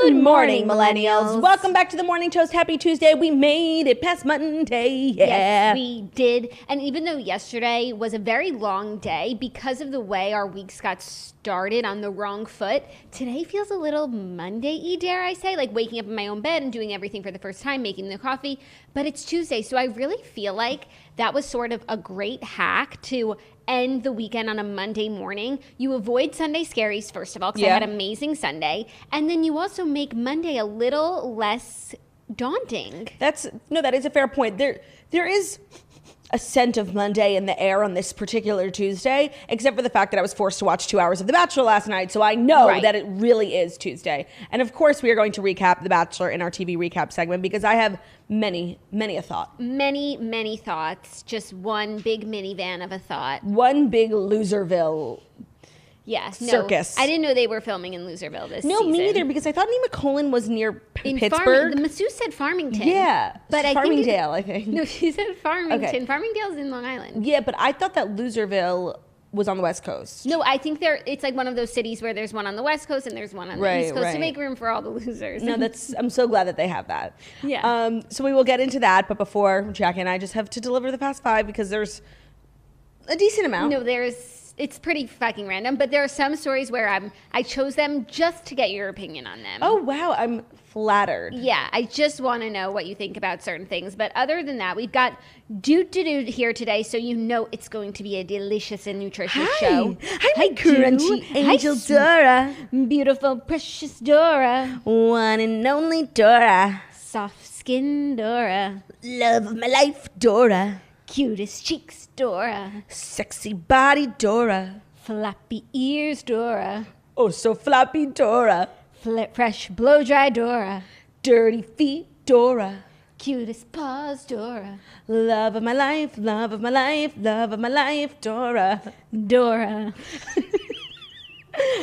Good morning, millennials. Welcome back to the Morning Toast. Happy Tuesday. We made it past Monday. Yeah. Yes, we did. And even though yesterday was a very long day, because of the way our weeks got started on the wrong foot, today feels a little Monday-y, dare I say, like waking up in my own bed and doing everything for the first time, making the coffee. But it's Tuesday, so I really feel like that was sort of a great hack to end the weekend on a Monday morning. You avoid Sunday scaries, first of all, because I had an amazing Sunday. And then you also make Monday a little less daunting. That is a fair point. There is a scent of Monday in the air on this particular Tuesday, except for the fact that I was forced to watch 2 hours of The Bachelor last night, so I know that it really is Tuesday. And of course, we are going to recap The Bachelor in our TV recap segment because I have many a thought. Many thoughts. Just one big minivan of a thought. One big Loserville circus. I didn't know they were filming in Loserville this season. No, me neither, because I thought Nima Colin was near Pittsburgh. Moussa said Farmington. Yeah, but Farmingdale, I think. No, she said Farmington. Okay. Farmingdale's in Long Island. Yeah, but I thought that Loserville was on the West Coast. No, I think it's like one of those cities where there's one on the West Coast and there's one on the East Coast to make room for all the losers. No, I'm so glad that they have that. Yeah. So we will get into that, but before, Jackie and I just have to deliver the Fast Five because there's a decent amount. No, it's pretty fucking random, but there are some stories where I chose them just to get your opinion on them. Oh, wow. I'm flattered. Yeah, I just want to know what you think about certain things. But other than that, we've got Doot here today, so you know it's going to be a delicious and nutritious show. Hi, crunchy angel Dora. Beautiful, precious Dora. One and only Dora. Soft skin Dora. Love of my life, Dora. Cutest cheeks, Dora. Sexy body, Dora. Flappy ears, Dora. Oh, so floppy, Dora. Fresh blow-dry, Dora. Dirty feet, Dora. Cutest paws, Dora. Love of my life, love of my life, love of my life, Dora. Dora.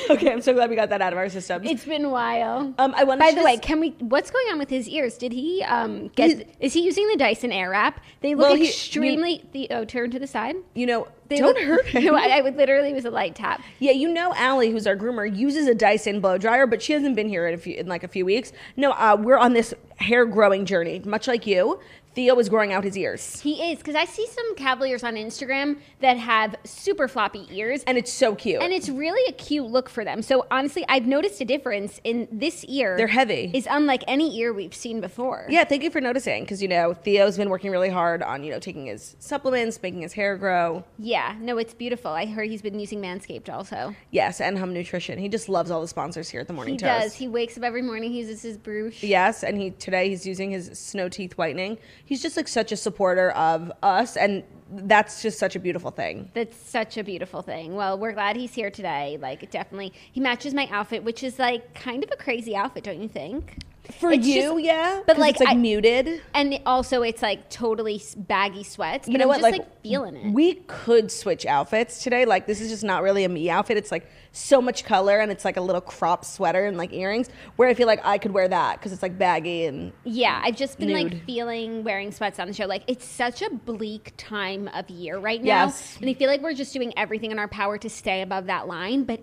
Okay, I'm so glad we got that out of our system. It's been a while. By the way, what's going on with his ears? Did he is he using the Dyson Airwrap? They look extremely turn to the side. Don't hurt him. No, I would literally was a light tap. Yeah, Allie, who's our groomer, uses a Dyson blow dryer, but she hasn't been here in a few weeks. No, we're on this hair growing journey, much like you. Theo is growing out his ears. He is, because I see some Cavaliers on Instagram that have super floppy ears. And it's so cute. And it's really a cute look for them. So honestly, I've noticed a difference in this ear. They're heavy. Is unlike any ear we've seen before. Yeah, thank you for noticing, because, Theo's been working really hard on, taking his supplements, making his hair grow. Yeah, no, it's beautiful. I heard he's been using Manscaped also. Yes, and Hum Nutrition. He just loves all the sponsors here at the Morning Toast. He does. He wakes up every morning, he uses his Bruche. Yes, and today he's using his Snow Teeth Whitening. He's just such a supporter of us, and that's just such a beautiful thing. That's such a beautiful thing. Well, we're glad he's here today. Definitely, he matches my outfit, which is kind of a crazy outfit, don't you think? For you, yeah, but it's muted, and also it's totally baggy sweats. But you know I'm what? Just feeling it. We could switch outfits today. This is just not really a me outfit. It's so much color, and it's a little crop sweater and earrings. Where I feel like I could wear that because it's baggy and I've just been nude. feeling wearing sweats on the show. It's such a bleak time of year right now, yes. And I feel like we're just doing everything in our power to stay above that line. But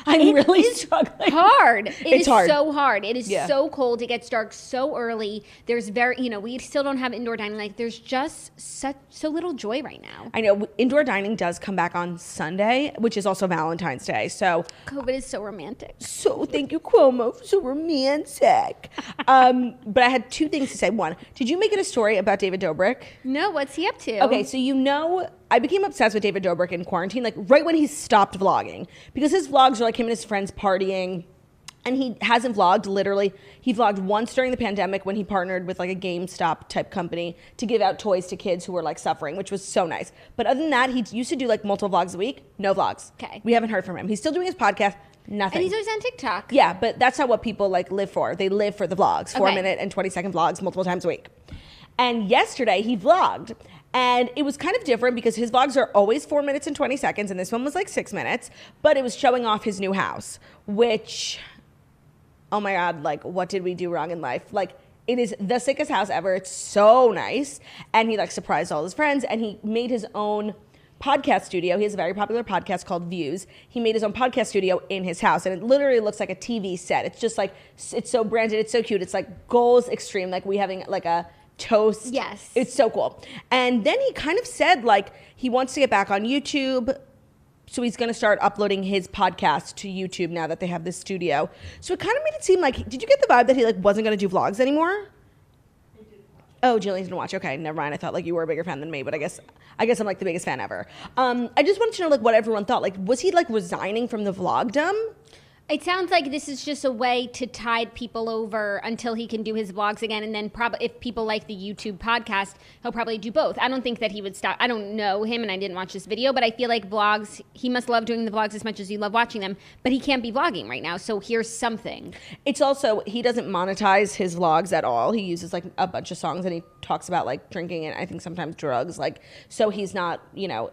I'm really struggling. Hard. It's hard. So hard. It is so cold. It gets dark so early. There's we still don't have indoor dining. There's just so little joy right now. I know indoor dining does come back on Sunday, which is also Valentine's Day. So COVID is so romantic. So thank you, Cuomo, so romantic. But I had two things to say. One, did you make it a story about David Dobrik? No, what's he up to? Okay, so I became obsessed with David Dobrik in quarantine, right when he stopped vlogging. Because his vlogs are him and his friends partying. And he hasn't vlogged, literally. He vlogged once during the pandemic when he partnered with a GameStop type company to give out toys to kids who were suffering, which was so nice. But other than that, he used to do multiple vlogs a week. No vlogs. Okay. We haven't heard from him. He's still doing his podcast. Nothing. And he's always on TikTok. Yeah, but that's not what people live for. They live for the vlogs, 4-minute and 20-second vlogs multiple times a week. And yesterday he vlogged. And it was kind of different because his vlogs are always 4 minutes and 20 seconds. And this one was 6 minutes. But it was showing off his new house, which, oh my God, what did we do wrong in life? It is the sickest house ever. It's so nice. And he surprised all his friends. And he made his own podcast studio. He has a very popular podcast called Views. He made his own podcast studio in his house, and it literally looks like a TV set. It's just like, it's so branded, it's so cute. It's like goals extreme, like we having like a toast. Yes. It's so cool. And then he kind of said like he wants to get back on YouTube. So he's going to start uploading his podcast to YouTube now that they have this studio. So it kind of made it seem like, did you get the vibe that he like wasn't going to do vlogs anymore? Oh, Jillian's gonna watch. Okay, never mind. I thought like you were a bigger fan than me, but I guess I'm like the biggest fan ever. I just wanted to know like what everyone thought. Like, was he like resigning from the vlogdom? It sounds like this is just a way to tide people over until he can do his vlogs again. And then probably if people like the YouTube podcast, he'll probably do both. I don't think that he would stop. I don't know him and I didn't watch this video, but I feel like vlogs, he must love doing the vlogs as much as you love watching them, but he can't be vlogging right now. So here's something. It's also, he doesn't monetize his vlogs at all. He uses like a bunch of songs and he talks about like drinking and I think sometimes drugs. Like, so he's not, you know,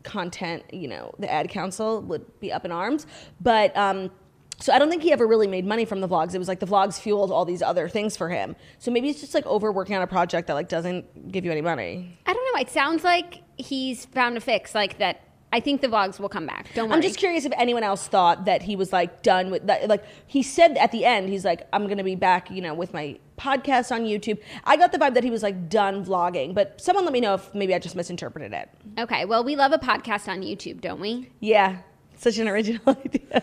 content, you know, the ad council would be up in arms. But, so I don't think he ever really made money from the vlogs. It was like the vlogs fueled all these other things for him. So maybe it's just like overworking on a project that like doesn't give you any money. I don't know. It sounds like he's found a fix like that. I think the vlogs will come back. Don't worry. I'm just curious if anyone else thought that he was like done with that. Like he said at the end, he's like, I'm going to be back, you know, with my podcast on YouTube. I got the vibe that he was like done vlogging, but someone let me know if maybe I just misinterpreted it. Okay. Well, we love a podcast on YouTube, don't we? Yeah. Such an original idea.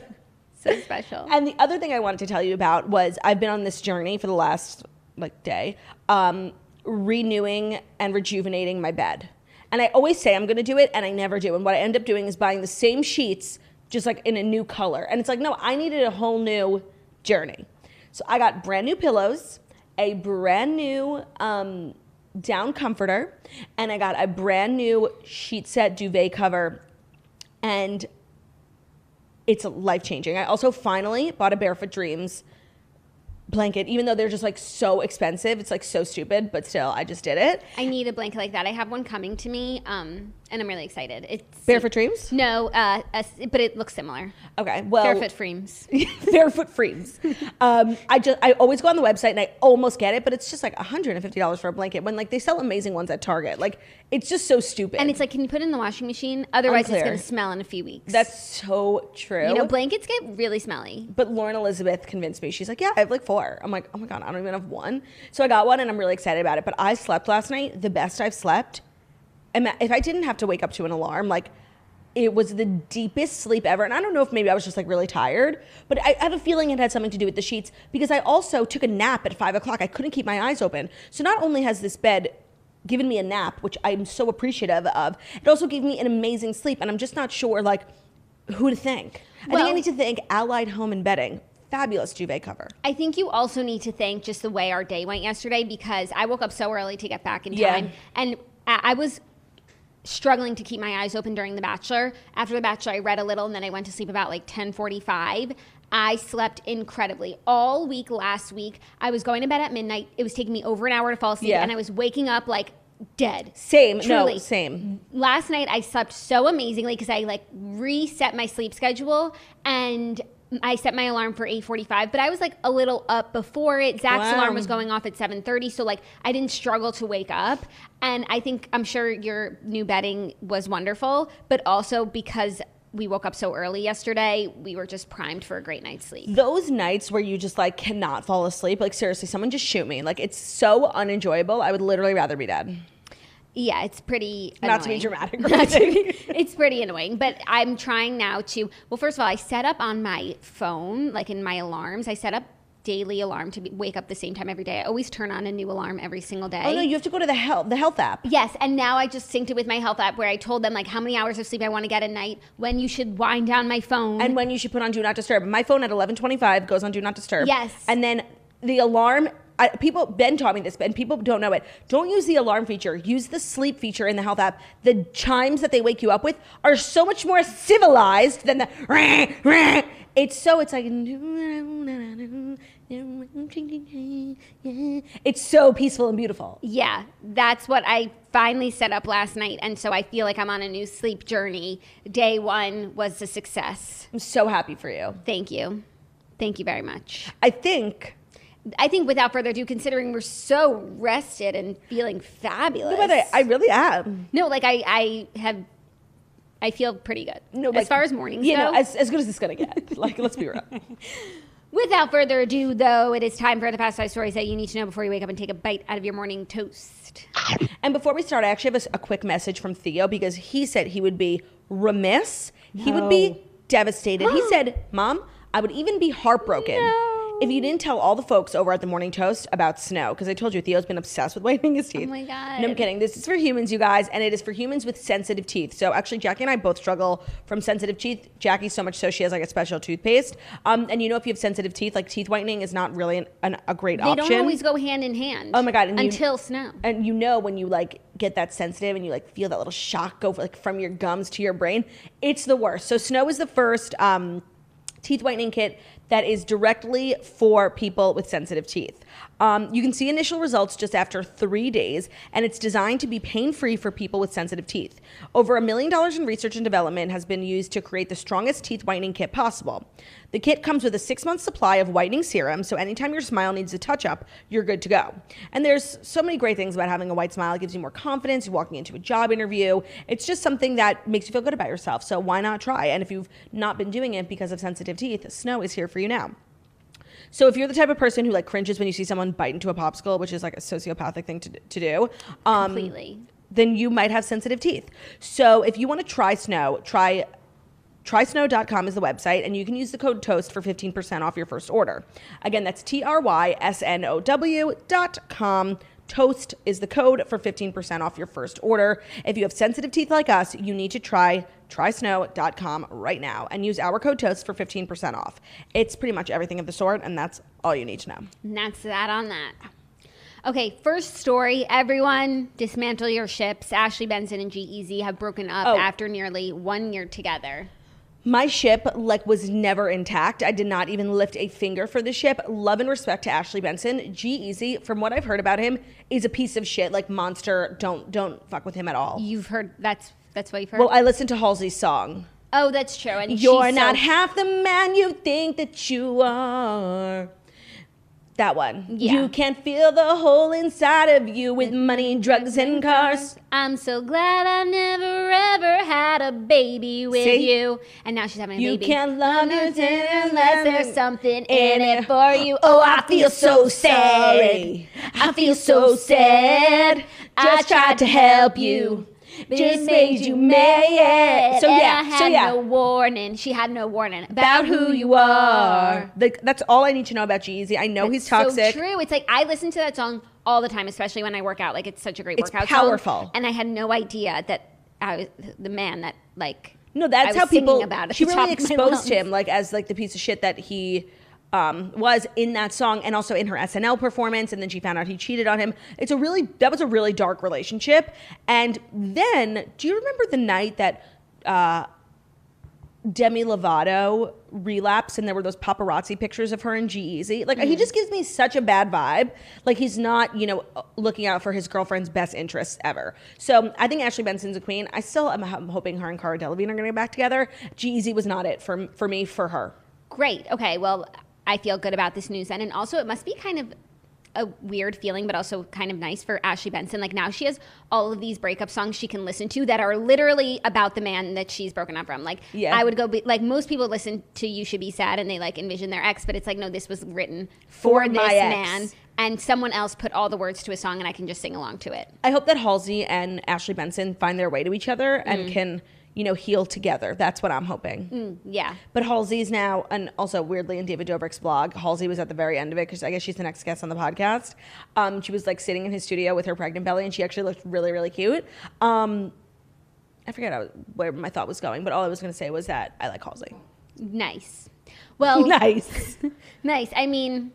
So special. And the other thing I wanted to tell you about was I've been on this journey for the last like day, renewing and rejuvenating my bed. And I always say I'm going to do it and I never do. And what I end up doing is buying the same sheets just like in a new color. And it's like, no, I needed a whole new journey. So I got brand new pillows, a brand new down comforter, and I got a brand new sheet set duvet cover. And it's life-changing. I also finally bought a Barefoot Dreams blanket, even though they're just like so expensive. It's like so stupid, but still, I just did it. I need a blanket like that. I have one coming to me, and I'm really excited. It's Barefoot Dreams? No, but it looks similar. Okay, well, Barefoot Frames. Barefoot Frames. I always go on the website and I almost get it, but it's just like $150 for a blanket when like they sell amazing ones at Target. Like it's just so stupid. And it's like, can you put it in the washing machine? Otherwise, Unclear. it's going to smell in a few weeks. That's so true. You know, blankets get really smelly. But Lauren Elizabeth convinced me. She's like, yeah, I have like 4. I'm like, oh my God, I don't even have 1. So I got one and I'm really excited about it. But I slept last night, the best I've slept. And if I didn't have to wake up to an alarm, like it was the deepest sleep ever. And I don't know if maybe I was just like really tired, but I have a feeling it had something to do with the sheets because I also took a nap at 5 o'clock. I couldn't keep my eyes open. So not only has this bed given me a nap, which I'm so appreciative of, it also gave me an amazing sleep. And I'm just not sure like who to thank. I think I need to thank Allied Home and Bedding. Fabulous duvet cover. I think you also need to thank just the way our day went yesterday because I woke up so early to get back in time. And I was struggling to keep my eyes open during The Bachelor. After The Bachelor, I read a little and then I went to sleep about like 10:45. I slept incredibly. All week last week, I was going to bed at midnight. It was taking me over an hour to fall asleep and I was waking up like dead. Same. Truly. No, same. Last night, I slept so amazingly because I like reset my sleep schedule and I set my alarm for 8:45, but I was like a little up before it. Zach's alarm was going off at 7:30, so like I didn't struggle to wake up. And I'm sure your new bedding was wonderful, but also because we woke up so early yesterday, we were just primed for a great night's sleep. Those nights where you just like cannot fall asleep, like seriously, someone just shoot me. Like it's so unenjoyable. I would literally rather be dead. Yeah, it's pretty annoying. Not to be dramatic. It's pretty annoying, but I'm trying now to, well, first of all, I set up on my phone, like in my alarms, I set up daily alarm to wake up the same time every day. I always turn on a new alarm every single day. Oh no, you have to go to the health app. Yes, and now I just synced it with my health app where I told them like how many hours of sleep I want to get a night, when you should wind down my phone. And when you should put on Do Not Disturb. My phone at 11:25 goes on Do Not Disturb. Yes. And then the alarm, Ben taught me this, and people don't know it. Don't use the alarm feature. Use the sleep feature in the health app. The chimes that they wake you up with are so much more civilized than the rah, rah. It's like it's so peaceful and beautiful. Yeah, that's what I finally set up last night, and so I feel like I'm on a new sleep journey. Day 1 was a success. I'm so happy for you. Thank you very much. I think without further ado, considering we're so rested and feeling fabulous. No, but I really am. No, like I have I feel pretty good. No, as far as mornings go. As good as it's going to get. Like, let's be real. Without further ado, though, it is time for the past 5 stories that you need to know before you wake up and take a bite out of your morning toast. And before we start, I actually have a quick message from Theo because he said he would be remiss. No. He would be devastated. He said, Mom, I would even be heartbroken if you didn't tell all the folks over at the Morning Toast about snow. Because I told you, Theo's been obsessed with whitening his teeth. Oh my God. No, I'm kidding. This is for humans, you guys, and it is for humans with sensitive teeth. So actually, Jackie and I both struggle from sensitive teeth. Jackie so much so she has like a special toothpaste. And you know, if you have sensitive teeth, like teeth whitening is not really a great option. They don't always go hand in hand. Oh my God. Until snow. And you know when you like get that sensitive and you like feel that little shock go like from your gums to your brain, it's the worst. So snow is the first teeth whitening kit that is directly for people with sensitive teeth. You can see initial results just after 3 days, and it's designed to be pain-free for people with sensitive teeth. Over $1 million in research and development has been used to create the strongest teeth whitening kit possible. The kit comes with a 6-month supply of whitening serum, so anytime your smile needs a touch-up, you're good to go. And there's so many great things about having a white smile. It gives you more confidence. You're walking into a job interview. It's just something that makes you feel good about yourself, so why not try? And if you've not been doing it because of sensitive teeth, snow is here for you now. So if you're the type of person who like cringes when you see someone bite into a popsicle, which is like a sociopathic thing to do, Completely, then you might have sensitive teeth. So if you want to try snow, trysnow.com is the website, and you can use the code TOAST for 15% off your first order. Again, that's TRYSNOW.com. TOAST is the code for 15% off your first order. If you have sensitive teeth like us, you need to try trysnow.com right now and use our code TOAST for 15% off. It's pretty much everything of the sort, and that's all you need to know. And that's that on that. Okay, first story. Everyone, dismantle your ships. Ashley Benson and G-Eazy have broken up after nearly 1 year together. My ship was never intact. I did not even lift a finger for the ship. Love and respect to Ashley Benson. G-Eazy, from what I've heard about him, is a piece of shit. Like monster. Don't fuck with him at all. You've heard that's what you've heard? Well, I listened to Halsey's song. Oh, that's true. And you're not half the man you think that you are. That one. Yeah. You can't feel the hole inside of you with money, drugs, and cars. I'm so glad I never ever had a baby with you. And now she's having a baby. You can't love nothing unless there's something in it for you. Oh, I feel so sad. I feel so sad. I tried to help you. Just made you mad. So yeah, I had no warning. She had no warning about who you are. That's all I need to know about G-Eazy. I know he's toxic. So true. It's like I listen to that song all the time, especially when I work out. Like it's such a great workout powerful song. And I had no idea that I was the man that like. No, that's how people. About it she really exposed him like as like the piece of shit that he was in that song and also in her SNL performance, and then she found out he cheated on him. That was a really dark relationship. And then, do you remember the night that Demi Lovato relapsed and there were those paparazzi pictures of her and G-Eazy? Like, he just gives me such a bad vibe. Like, he's not, looking out for his girlfriend's best interests ever. So I think Ashley Benson's a queen. I still am hoping her and Cara Delevingne are going to get back together. G-Eazy was not it for me, for her. Great. Okay, well, I feel good about this news then. And also it must be kind of a weird feeling, but also kind of nice for Ashley Benson. Like now she has all of these breakup songs she can listen to that are literally about the man that she's broken up from. Like I would go like most people listen to You Should Be Sad and they like envision their ex, but it's like, no, this was written for this man. And someone else put all the words to a song and I can just sing along to it. I hope that Halsey and Ashley Benson find their way to each other and can heal together. That's what I'm hoping. Yeah. But Halsey's now, and also weirdly in David Dobrik's blog, Halsey was at the very end of it because I guess she's the next guest on the podcast. She was like sitting in his studio with her pregnant belly and she actually looked really, really cute. I forget where my thought was going, but all I was going to say was that I like Halsey. Nice. Well. Nice. Nice. I mean.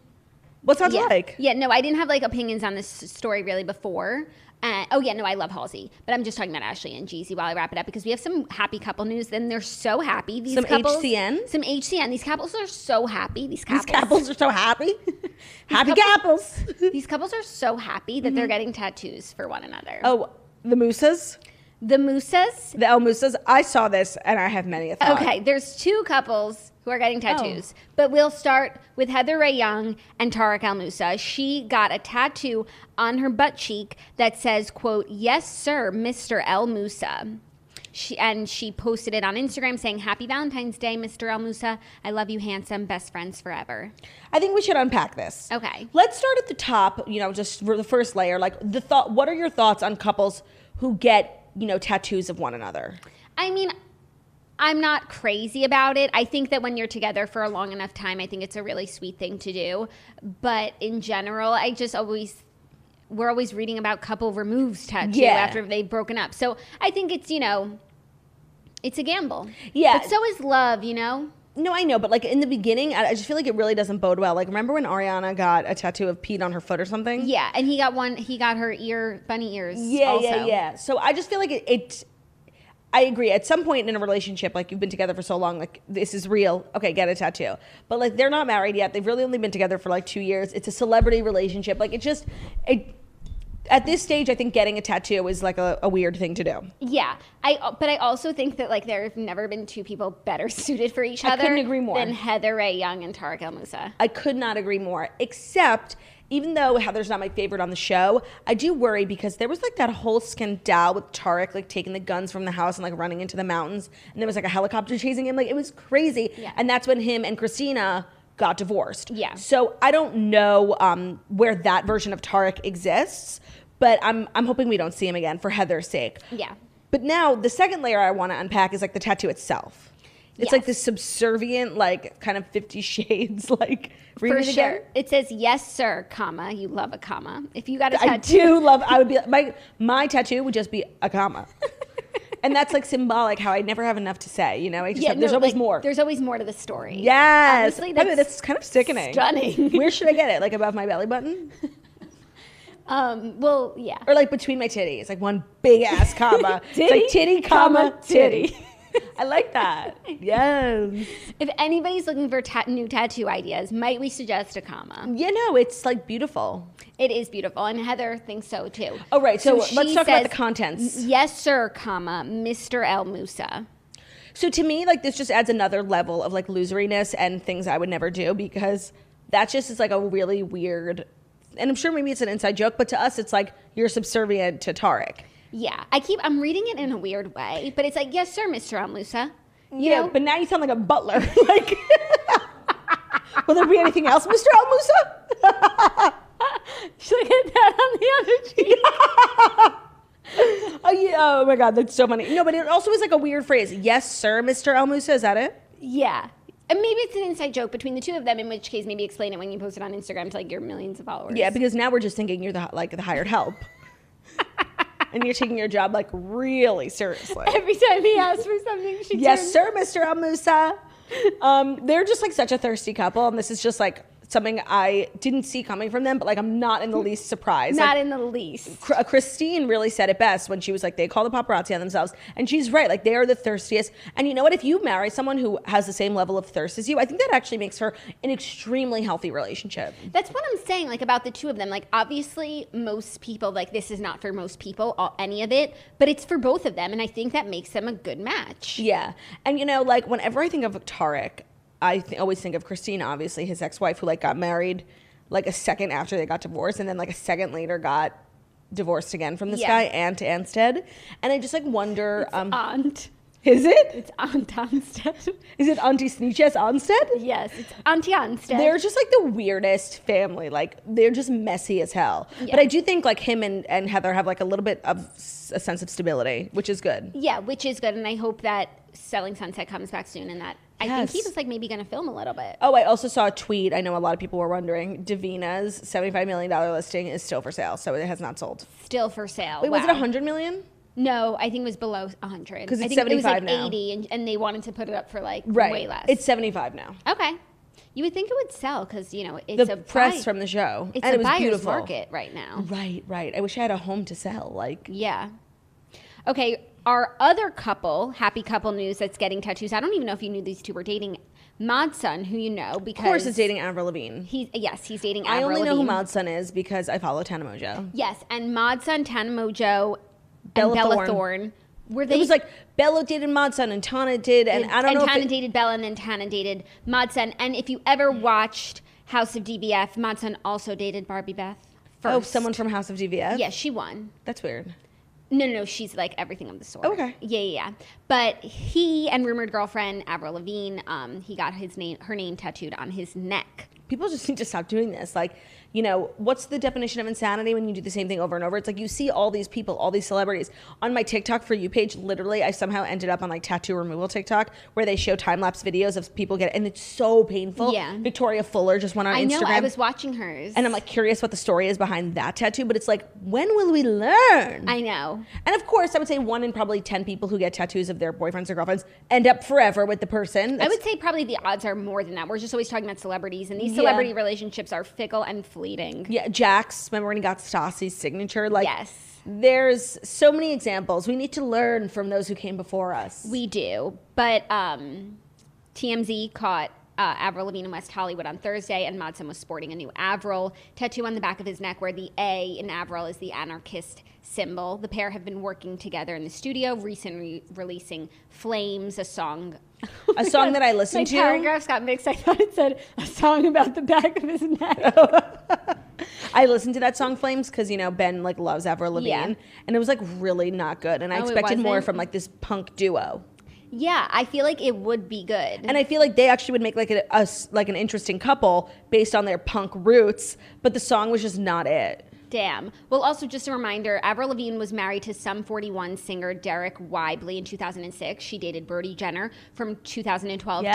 What's that like? Yeah, no, I didn't have like opinions on this story really before. I love Halsey, but I'm just talking about Ashley and G-Eazy while I wrap it up because we have some happy couple news. Then they're so happy. These couples, HCN? Some HCN. These couples are so happy. These couples are so happy. Happy couples. These couples are so happy that they're getting tattoos for one another. Oh, the Moussas? The Moussas? The El Moussas. I saw this and I have many a thought. Okay, there's 2 couples who are getting tattoos. But we'll start with Heather Rae Young and Tarek El Moussa. She got a tattoo on her butt cheek that says, quote, "Yes, sir, Mr. El Moussa." She posted it on Instagram saying, "Happy Valentine's Day, Mr. El Moussa. I love you, handsome, best friends forever." I think we should unpack this. Okay. Let's start at the top, just for the first layer. Like what are your thoughts on couples who get, tattoos of one another? I mean, I'm not crazy about it. I think that when you're together for a long enough time, I think it's a really sweet thing to do. But in general, we're always reading about couple removes tattoo after they've broken up. So I think it's, it's a gamble. Yeah. But so is love, No, I know, but like in the beginning, I just feel like it really doesn't bode well. Like, remember when Ariana got a tattoo of Pete on her foot or something? Yeah, and he got her bunny ears. Yeah. So I just feel like I agree. At some point in a relationship, like you've been together for so long, like this is real. Okay, get a tattoo. But like they're not married yet. They've really only been together for like 2 years. It's a celebrity relationship. Like at this stage, I think getting a tattoo is like a weird thing to do. Yeah, but I also think that like there have never been two people better suited for each other. I couldn't agree more. Than Heather Rae Young and Tarek El Moussa. I could not agree more. Except, even though Heather's not my favorite on the show, I do worry because there was like that whole scandal with Tarek like taking the guns from the house and like running into the mountains, and there was like a helicopter chasing him. Like it was crazy. Yeah. And that's when him and Christina got divorced. Yeah. So I don't know where that version of Tarek exists. But I'm hoping we don't see him again for Heather's sake. Yeah. But now the second layer I want to unpack is like the tattoo itself. It's like this subservient, like kind of 50 Shades, like read For it sure. again. It says, "Yes, sir, comma. You love a comma. If you got a I tattoo." do love. I would be my tattoo would just be a comma, and that's like symbolic. How I never have enough to say. There's always more. There's always more to the story. Yes. Honestly, That's kind of sickening. Stunning. Where should I get it? Like above my belly button? Well, yeah. Or like between my titties, like one big ass comma. Titty, it's like titty, comma, titty. titty. I like that. Yes. If anybody's looking for new tattoo ideas, might we suggest a comma? It's like beautiful. It is beautiful, and Heather thinks so too. Oh, right. So she let's talk about the says, contents. "Yes, sir, comma, Mr. El Moussa." So to me, like this just adds another level of like loseriness and things I would never do, because that just is like a really weird, and I'm sure maybe it's an inside joke, but to us it's like you're subservient to Tarek. Yeah, I'm reading it in a weird way, but it's like, "Yes, sir, Mr. El Moussa." But now you sound like a butler. Like, will there be anything else, Mr. El Moussa? Should I get that on the other cheek? Oh, yeah. Oh my God, that's so funny. No, but it also is like a weird phrase. "Yes, sir, Mr. El Moussa." Is that it? Yeah. And maybe it's an inside joke between the two of them, in which case maybe explain it when you post it on Instagram to like your millions of followers. Yeah, because now we're just thinking you're the hired help. And you're taking your job like really seriously. Every time he asks for something, she "Yes, sir, Mr. El Moussa." They're just like such a thirsty couple, and this is just like something I didn't see coming from them, but like I'm not in the least surprised. Not like, in the least. Christine really said it best when she was like, they call the paparazzi on themselves, and she's right. Like they are the thirstiest. And you know what? If you marry someone who has the same level of thirst as you, I think that actually makes for an extremely healthy relationship. That's what I'm saying, like about the two of them. Like obviously most people, like this is not for most people, any of it, but it's for both of them. And I think that makes them a good match. Yeah. And like whenever I think of Tarek, I always think of Christina, obviously his ex-wife, who like got married like a second after they got divorced, and then like a second later got divorced again from this guy, Aunt Anstead. And I just like wonder, It's Aunt. Is it? It's Aunt Anstead. Is it Auntie Sneeches Anstead? Yes, it's Auntie Anstead. They're just like the weirdest family. Like they're just messy as hell. Yeah. But I do think like him and Heather have like a little bit of a sense of stability, which is good. Yeah, which is good. And I hope that Selling Sunset comes back soon, and that I think he Yes. was like maybe going to film a little bit. Oh, I also saw a tweet. I know a lot of people were wondering. Davina's $75 million listing is still for sale, so it has not sold. Still for sale. Wait, was it $100 million? No, I think it was below 100. Because it's I think 75 it was like now. 80, and they wanted to put it up for like Right. way less. It's 75 now. Okay. You would think it would sell because, it's The a press from the show. It's and a it was buyer's beautiful. market right now. Right. I wish I had a home to sell. Like, Yeah. Okay, our other couple, happy couple news that's getting tattoos. I don't even know if you knew these two were dating. Modson, who you know, because of course, is dating Avril Lavigne. he's dating I Avril only know who Lavigne. Modson is because I follow Tana Mojo. Yes, and Modson, Tana Mojo, Bella and Bella Thorne. Thorne. Were they? It was like Bella dated Modson and Tana did, and I don't know Tana if dated Bella, and then Tana dated Modson. And if you ever watched House of DBF, Modson also dated Barbie Beth first. Oh, someone from House of DVF? Yeah, she won. That's weird. No, she's like everything of the sort. Okay. Yeah. But he and rumored girlfriend Avril Lavigne, he got her name tattooed on his neck. People just need to stop doing this. Like, you know, what's the definition of insanity when you do the same thing over and over? It's like you see all these people, all these celebrities. On my TikTok For You page, literally, I somehow ended up on like tattoo removal TikTok where they show time-lapse videos of people get it, and it's so painful. Yeah. Victoria Fuller just went on Instagram. I know, I was watching hers. And I'm like curious what the story is behind that tattoo, but it's like, when will we learn? I know. And of course, I would say 1 in probably 10 people who get tattoos of their boyfriends or girlfriends end up forever with the person. I would say probably the odds are more than that. We're just always talking about celebrities, and these celebrity relationships are fickle and fleeting. Yeah, Jax, remember when he got Stassi's signature? Like, yes. There's so many examples. We need to learn from those who came before us. We do. But TMZ caught Avril Lavigne in West Hollywood on Thursday, and Moussa was sporting a new Avril tattoo on the back of his neck where the A in Avril is the anarchist symbol. The pair have been working together in the studio, recently releasing Flames, a song that I listened to. My paragraphs got mixed. I thought it said a song about the back of his neck. I listened to that song Flames because, you know, Ben like loves Avril Lavigne, Yeah. and it was like really not good. And I expected more from like this punk duo. Yeah, I feel like it would be good. And I feel like they actually would make like like an interesting couple based on their punk roots, but the song was just not it. Damn. Well, also just a reminder, Avril Lavigne was married to Sum 41 singer Derek Whibley in 2006. She dated Brody Jenner from 2012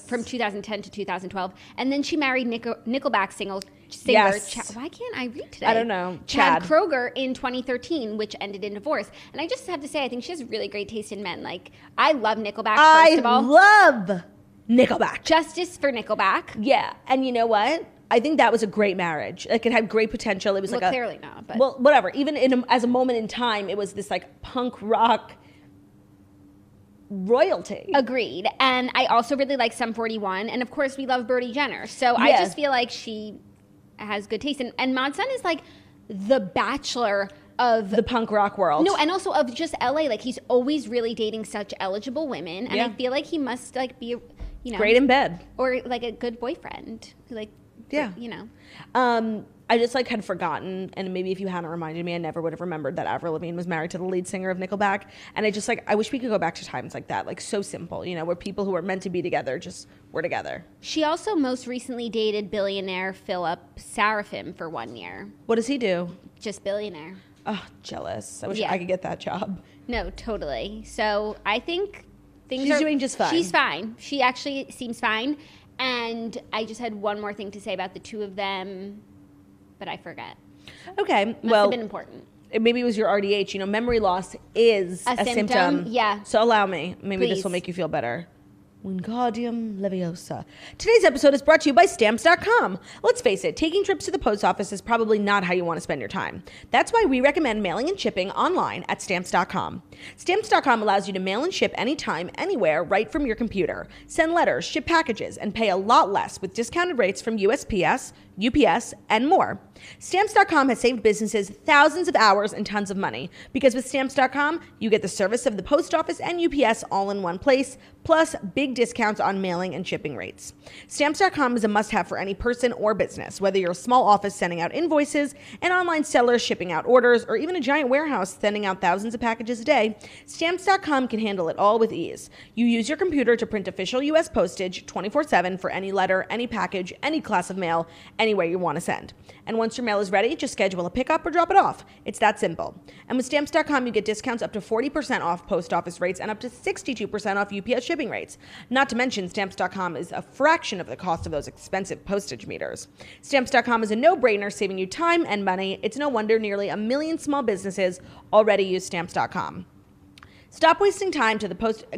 from 2010 to 2012, and then she married Nickelback singer. Yes. Why can't I read today? I don't know. Chad Kroeger in 2013, which ended in divorce. And I just have to say, I think she has really great taste in men. Like, I love Nickelback. First of all, love Nickelback. Justice for Nickelback. Yeah, and you know what? I think that was a great marriage. Like, it had great potential. It was like clearly not, but well, whatever. Even as a moment in time, it was this like punk rock royalty. Agreed. And I also really like Sum 41, and of course we love Brody Jenner. So I just feel like she has good taste. And Moussa is like the Bachelor of the punk rock world. No, and also of just LA. Like, he's always really dating such eligible women, and I feel like he must like be, you know, great in bed or like a good boyfriend. Like, yeah, you know. I just like had forgotten, and maybe if you hadn't reminded me, I never would have remembered that Avril Lavigne was married to the lead singer of Nickelback. And I just like, I wish we could go back to times like that, like so simple, you know, where people who were meant to be together just were together. She also most recently dated billionaire Philip Seraphim for 1 year. What does he do? Just billionaire. Oh, jealous. I wish I could get that job. No, totally. So I think she's doing just fine. She's fine. She actually seems fine. And I just had one more thing to say about the two of them, but I forget. Okay, Must well, have been important. Maybe it was your RDH. You know, memory loss is a symptom. Yeah. So allow me. Maybe this will make you feel better. Wingardium Leviosa. Today's episode is brought to you by Stamps.com. Let's face it, taking trips to the post office is probably not how you want to spend your time. That's why we recommend mailing and shipping online at Stamps.com. Stamps.com allows you to mail and ship anytime, anywhere, right from your computer. Send letters, ship packages, and pay a lot less with discounted rates from USPS, UPS, and more. Stamps.com has saved businesses thousands of hours and tons of money, because with Stamps.com, you get the service of the post office and UPS all in one place, plus big discounts on mailing and shipping rates. Stamps.com is a must-have for any person or business, whether you're a small office sending out invoices, an online seller shipping out orders, or even a giant warehouse sending out thousands of packages a day. Stamps.com can handle it all with ease. You use your computer to print official U.S. postage 24/7 for any letter, any package, any class of mail, anywhere you want to send. And once your mail is ready, just schedule a pickup or drop it off. It's that simple. And with Stamps.com, you get discounts up to 40% off post office rates and up to 62% off UPS shipping rates. Not to mention, Stamps.com is a fraction of the cost of those expensive postage meters. Stamps.com is a no-brainer, saving you time and money. It's no wonder nearly 1 million small businesses already use Stamps.com. Stop wasting time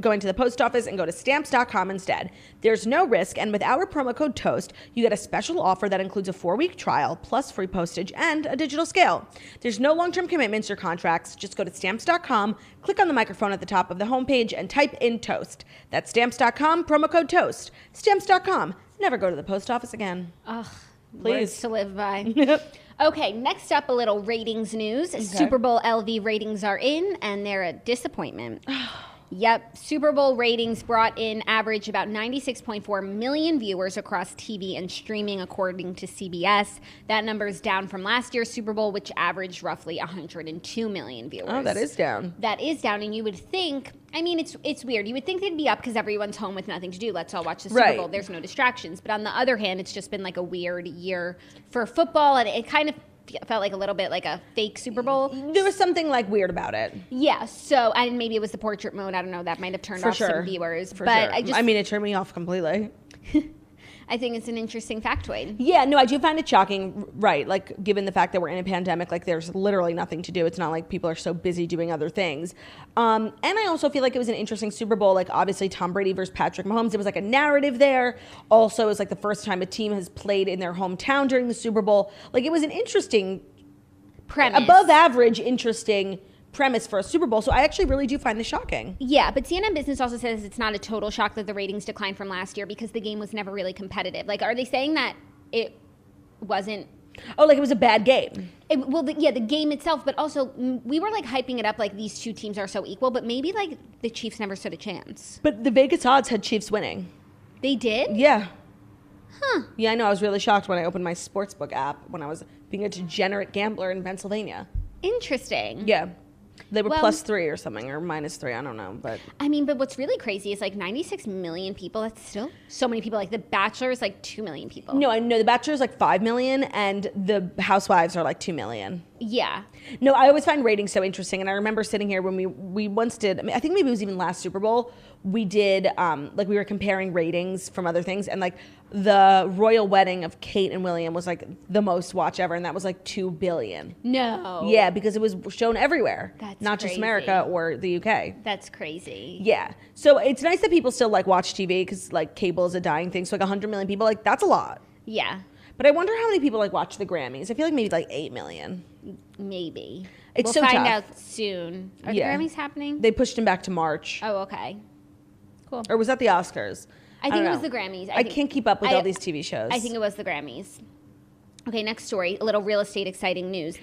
going to the post office and go to Stamps.com instead. There's no risk, and with our promo code TOAST, you get a special offer that includes a 4-week trial, plus free postage and a digital scale. There's no long-term commitments or contracts. Just go to Stamps.com, click on the microphone at the top of the homepage, and type in TOAST. That's Stamps.com, promo code TOAST. Stamps.com. Never go to the post office again. Ugh. Please. Words to live by. Okay, next up, a little ratings news. Okay. Super Bowl LV ratings are in, and they're a disappointment. Yep. Super Bowl ratings brought in average about 96.4 million viewers across TV and streaming, according to CBS. That number is down from last year's Super Bowl, which averaged roughly 102 million viewers. Oh, that is down. That is down, and you would think, I mean, it's weird. You would think they'd be up because everyone's home with nothing to do. Let's all watch the Super Bowl. There's no distractions. But on the other hand, it's just been like a weird year for football, and it kind of felt like a little bit like a fake Super Bowl. There was something like weird about it. Yeah, so, and maybe it was the portrait mode. I don't know. That might have turned off some viewers. But I mean, it turned me off completely. I think it's an interesting factoid. Yeah, no, I do find it shocking, right? Like, given the fact that we're in a pandemic, like, there's literally nothing to do. It's not like people are so busy doing other things. And I also feel like it was an interesting Super Bowl. Like, obviously, Tom Brady versus Patrick Mahomes. It was like a narrative there. Also, it was like the first time a team has played in their hometown during the Super Bowl. Like, it was an interesting premise. Above average, interesting premise for a Super Bowl. So I actually really do find this shocking. Yeah, but CNN Business also says it's not a total shock that the ratings declined from last year because the game was never really competitive. Like, are they saying that it wasn't... Oh, like it was a bad game? The game itself, but also we were like hyping it up like these two teams are so equal, but maybe like the Chiefs never stood a chance. But the Vegas odds had Chiefs winning. They did? Yeah. Huh. Yeah, I know. I was really shocked when I opened my sportsbook app when I was being a degenerate gambler in Pennsylvania. Interesting. Yeah. They were +3 or something, or -3. I don't know, but I mean, but what's really crazy is like 96 million people. That's still so many people. Like The Bachelor is like 2 million people. No, I know The Bachelor is like 5 million, and The Housewives are like 2 million. Yeah. No, I always find ratings so interesting, and I remember sitting here when we once did. I mean, I think maybe it was even last Super Bowl. We did like we were comparing ratings from other things, and like the royal wedding of Kate and William was like the most watch ever, and that was like 2 billion. No. Yeah, because it was shown everywhere. That's not crazy. Just America or the UK. That's crazy. Yeah. So it's nice that people still like watch TV because like cable is a dying thing. So like 100 million people, like that's a lot. Yeah. But I wonder how many people like watch the Grammys. I feel like maybe like 8 million. Maybe. It's we'll so find tough. out soon. Are the Grammys happening? They pushed him back to March. Oh, okay. Cool. Or was that the Oscars? I think it was the Grammys. I can't keep up with all these TV shows. I think it was the Grammys. Okay, next story. A little real estate exciting news.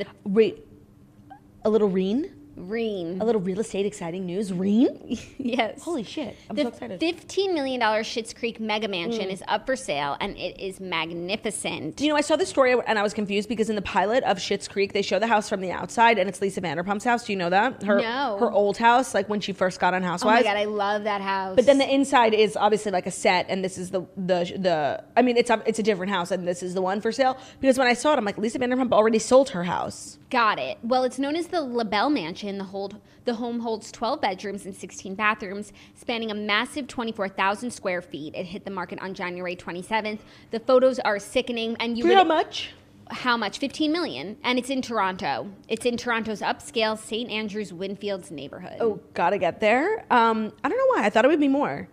A little Reen? Reen. A little real estate exciting news. Reen? Yes. Holy shit. I'm so excited. $15 million Schitt's Creek megamansion is up for sale, and it is magnificent. You know, I saw this story and I was confused because in the pilot of Schitt's Creek, they show the house from the outside and it's Lisa Vanderpump's house. Do you know that? No. Her old house, like when she first got on Housewives. Oh my God, I love that house. But then the inside is obviously like a set, and this is the I mean, it's a different house, and this is the one for sale. Because when I saw it, I'm like, Lisa Vanderpump already sold her house. Got it. Well, it's known as the LaBelle Mansion. The home holds 12 bedrooms and 16 bathrooms, spanning a massive 24,000 square feet. It hit the market on January 27th. The photos are sickening. And For how much? How much? 15 million. And it's in Toronto. It's in Toronto's upscale St. Andrews Winfields neighborhood. Oh, gotta get there. I don't know why. I thought it would be more.